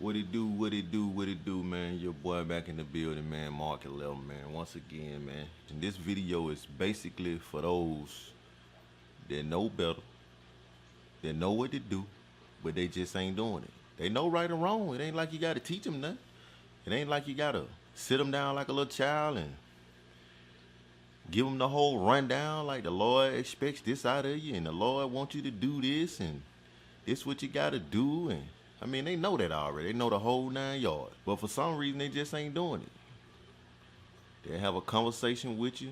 What it do, what it do, what it do, man. Your boy back in the building, man. Mark 11, man. Once again, man. And this video is basically for those that know better, that know what to do, but they just ain't doing it. They know right or wrong. It ain't like you got to teach them nothing. It ain't like you got to sit them down like a little child and give them the whole rundown like the Lord expects this out of you and the Lord wants you to do this and this what you got to do. And I mean, they know that already. They know the whole 9 yards. But for some reason, they just ain't doing it. They have a conversation with you.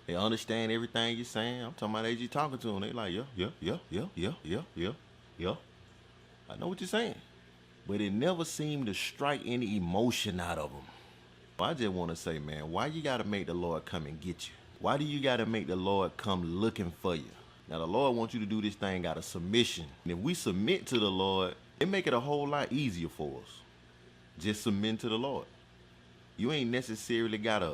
They understand everything you're saying. I'm talking about as you talking to them. They like, yeah. I know what you're saying. But it never seemed to strike any emotion out of them. I just want to say, man, why you got to make the Lord come and get you? Why do you got to make the Lord come looking for you? Now, the Lord wants you to do this thing out of submission. And if we submit to the Lord, it make it a whole lot easier for us. Just submit to the Lord. You ain't necessarily got to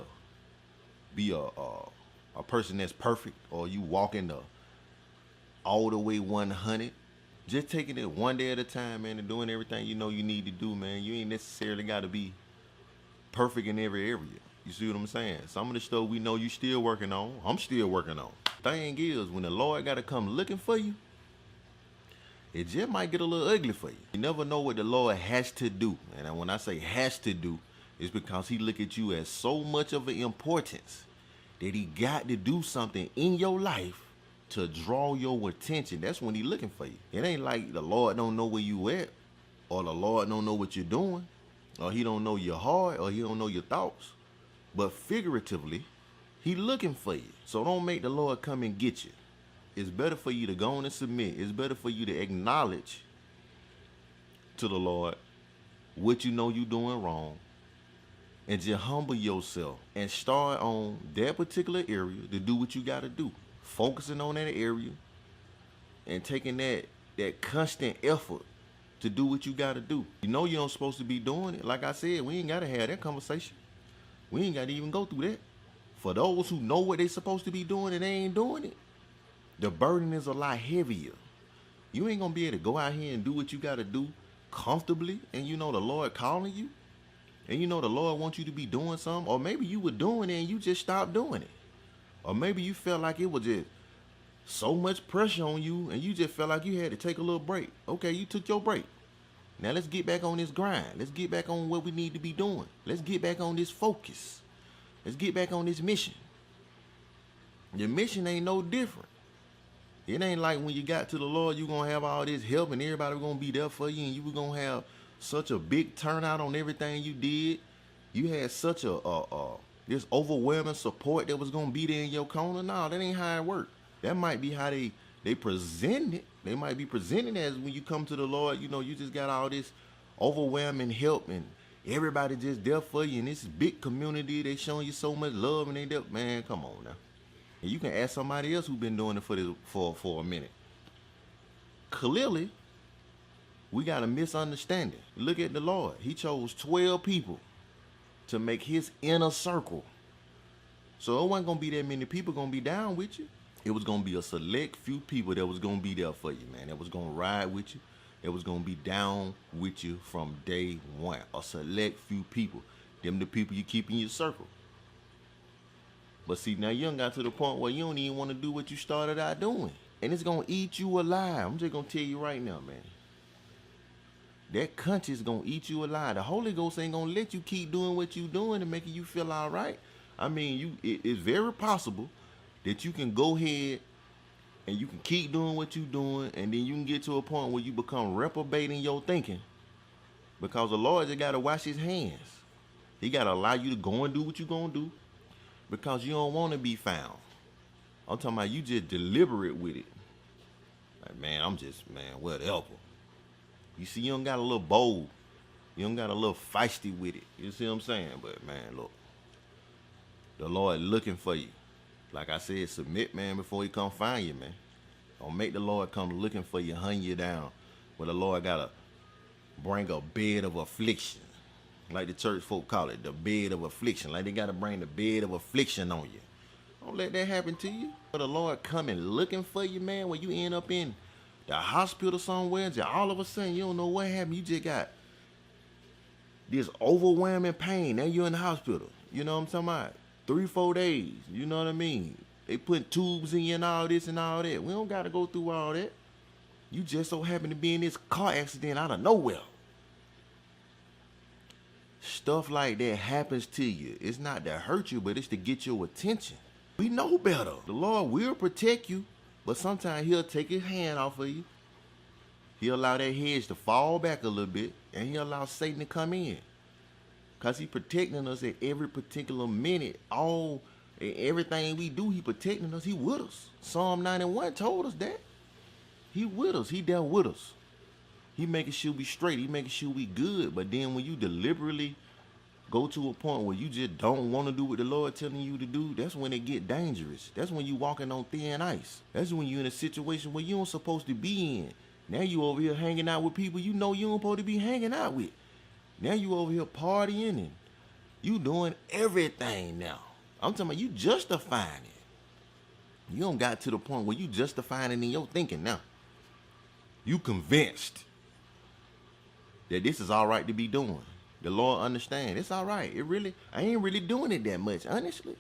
be a person that's perfect or you walking all the way 100. Just taking it one day at a time, man, and doing everything you know you need to do, man. You ain't necessarily got to be perfect in every area. You see what I'm saying? Some of the stuff we know you still working on, I'm still working on. Thing is, when the Lord got to come looking for you, it just might get a little ugly for you. You never know what the Lord has to do. And when I say has to do, it's because he look at you as so much of an importance that he got to do something in your life to draw your attention. That's when he looking for you. It ain't like the Lord don't know where you at, or the Lord don't know what you're doing, or he don't know your heart, or he don't know your thoughts. But figuratively, he looking for you. So don't make the Lord come and get you. It's better for you to go on and submit. It's better for you to acknowledge to the Lord what you know you doing wrong, and just humble yourself and start on that particular area to do what you got to do. Focusing on that area and taking that constant effort to do what you got to do. You know you don't supposed to be doing it. Like I said, we ain't got to have that conversation. We ain't got to even go through that. For those who know what they supposed to be doing and they ain't doing it, the burden is a lot heavier. You ain't going to be able to go out here and do what you got to do comfortably, and you know the Lord calling you, and you know the Lord wants you to be doing something, or maybe you were doing it and you just stopped doing it. Or maybe you felt like it was just so much pressure on you and you just felt like you had to take a little break. Okay, you took your break. Now let's get back on this grind. Let's get back on what we need to be doing. Let's get back on this focus. Let's get back on this mission. Your mission ain't no different. It ain't like when you got to the Lord, you're going to have all this help and everybody going to be there for you and you were going to have such a big turnout on everything you did. You had such this overwhelming support that was going to be there in your corner. No, that ain't how it worked. That might be how they present it. They might be presenting as when you come to the Lord, you know, you just got all this overwhelming help and everybody just there for you. And this big community, they showing you so much love and they there. Man, come on now. And you can ask somebody else who's been doing it for a minute. Clearly, we got a misunderstanding. Look at the Lord. He chose 12 people to make his inner circle. So it wasn't going to be that many people going to be down with you. It was going to be a select few people that was going to be there for you, man. That was going to ride with you. That was going to be down with you from day one. A select few people. Them the people you keep in your circle. But see, now you done got to the point where you don't even want to do what you started out doing. And it's going to eat you alive. I'm just going to tell you right now, man. That conscience gonna eat you alive. The Holy Ghost ain't gonna let you keep doing what you doing and making you feel all right. I mean, it's very possible that you can go ahead and you can keep doing what you doing, and then you can get to a point where you become reprobate in your thinking, because the Lord just gotta wash his hands. He gotta allow you to go and do what you gonna do, because you don't want to be found. I'm talking about you just deliberate with it. Like, man, whatever. You see, you don't got a little bold. You don't got a little feisty with it. You see what I'm saying? But, man, look. The Lord looking for you. Like I said, submit, man, before he come find you, man. Don't make the Lord come looking for you, hunt you down. Where the Lord got to bring a bed of affliction. Like the church folk call it, the bed of affliction. Like they got to bring the bed of affliction on you. Don't let that happen to you. For the Lord coming looking for you, man, when you end up in the hospital somewhere, just all of a sudden you don't know what happened. You just got this overwhelming pain. Now you're in the hospital. You know what I'm talking about? 3-4 days. You know what I mean? They put tubes in you and all this and all that. We don't got to go through all that. You just so happen to be in this car accident out of nowhere. Stuff like that happens to you. It's not to hurt you, but it's to get your attention. We know better. The Lord will protect you, but sometimes he'll take his hand off of you. He'll allow that hedge to fall back a little bit, and he'll allow Satan to come in. Because he's protecting us at every particular minute. Everything we do, he protecting us. He with us. Psalm 91 told us that. He with us. He there with us. He making sure we straight. He making sure we good. But then when you deliberately go to a point where you just don't want to do what the Lord telling you to do, that's when it get dangerous. That's when you walking on thin ice. That's when you in a situation where you don't supposed to be in. Now you over here hanging out with people you know you don't supposed to be hanging out with. Now you over here partying and you doing everything now. I'm talking about you justifying it. You don't got to the point where you justifying it in your thinking now. You convinced that this is all right to be doing. The Lord understand. It's all right. I ain't really doing it that much, honestly.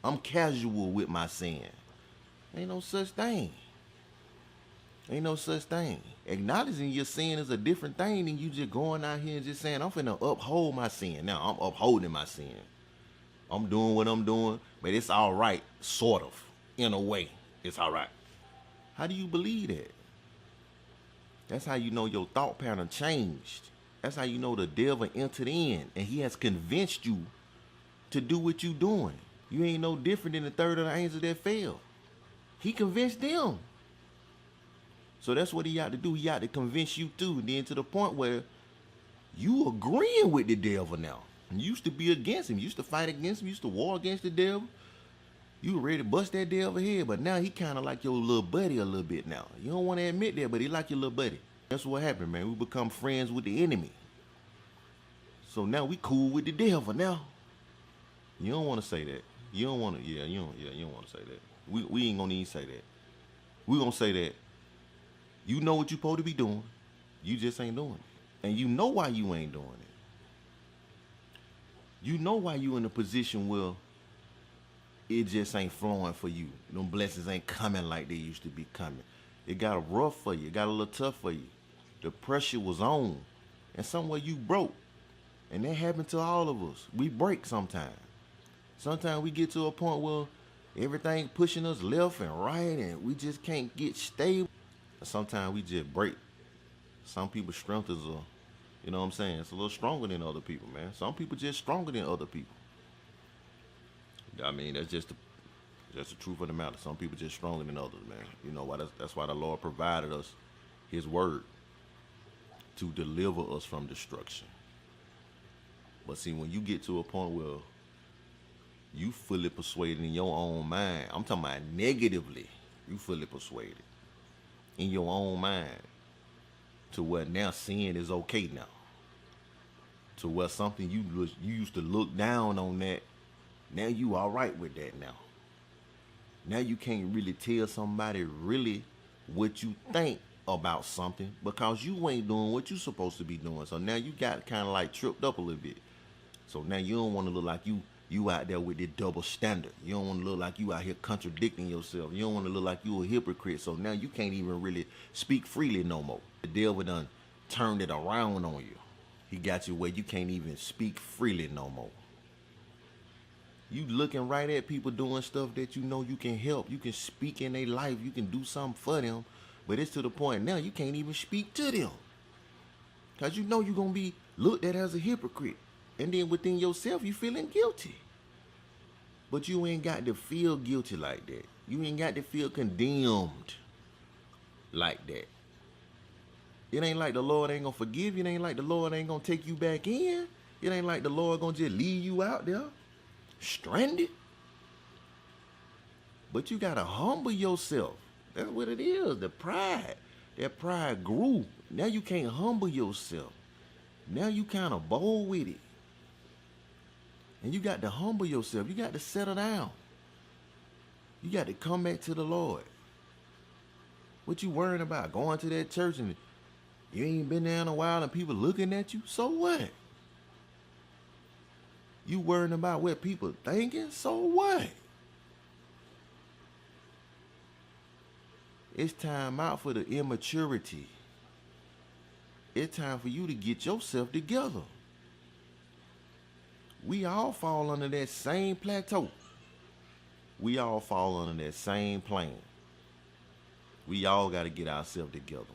I'm casual with my sin. Ain't no such thing. Ain't no such thing. Acknowledging your sin is a different thing than you just going out here and just saying, I'm finna uphold my sin. Now, I'm upholding my sin. I'm doing what I'm doing, but it's all right, sort of, in a way. It's all right. How do you believe that? That's how you know your thought pattern changed. That's how you know the devil entered in and he has convinced you to do what you doing. You ain't no different than the third of the angels that fell. He convinced them. So that's what he got to do. He got to convince you too. And then to the point where you agreeing with the devil now. You used to be against him. You used to fight against him. You used to war against the devil. You were ready to bust that devil head. But now he kind of like your little buddy a little bit now. You don't want to admit that, but he like your little buddy. That's what happened, man. We become friends with the enemy. So now we cool with the devil now. You don't want to say that. You don't want to, you don't want to say that. We ain't gonna even say that. We gonna say that you know what you supposed to be doing. You just ain't doing it. And you know why you ain't doing it. You know why you in a position where it just ain't flowing for you. Them blessings ain't coming like they used to be coming. It got rough for you. It got a little tough for you. The pressure was on. And somewhere you broke. And that happened to all of us. We break sometimes. Sometimes we get to a point where everything pushing us left and right and we just can't get stable. Sometimes we just break. Some people's strength is you know what I'm saying? It's a little stronger than other people, man. Some people just stronger than other people. I mean, that's just the truth of the matter. Some people just stronger than others, man. You know why? That's why the Lord provided us his word to deliver us from destruction. But see, when you get to a point where you fully persuaded in your own mind, I'm talking about negatively, you fully persuaded in your own mind to where now sin is okay now. To where something you used to look down on that, now you all right with that now. Now you can't really tell somebody really what you think about something because you ain't doing what you supposed to be doing. So now you got kind of like tripped up a little bit. So now you don't want to look like you out there with this double standard. You don't want to look like you out here contradicting yourself. You don't want to look like you a hypocrite. So now you can't even really speak freely no more. The devil done turned it around on you. He got you where you can't even speak freely no more. You looking right at people doing stuff that you know you can help. You can speak in their life. You can do something for them. But it's to the point now you can't even speak to them. Because you know you're going to be looked at as a hypocrite. And then within yourself, you feeling guilty. But you ain't got to feel guilty like that. You ain't got to feel condemned like that. It ain't like the Lord ain't going to forgive you. It ain't like the Lord ain't going to take you back in. It ain't like the Lord going to just leave you out there stranded. But you got to humble yourself. That's what it is. The pride. That pride grew. Now you can't humble yourself. Now you kind of bold with it. And you got to humble yourself. You got to settle down. You got to come back to the Lord. What you worrying about? Going to that church and you ain't been there in a while and people looking at you? So what? You worrying about what people thinking? So what? It's time out for the immaturity. It's time for you to get yourself together. We all fall under that same plateau. We all fall under that same plane. We all got to get ourselves together.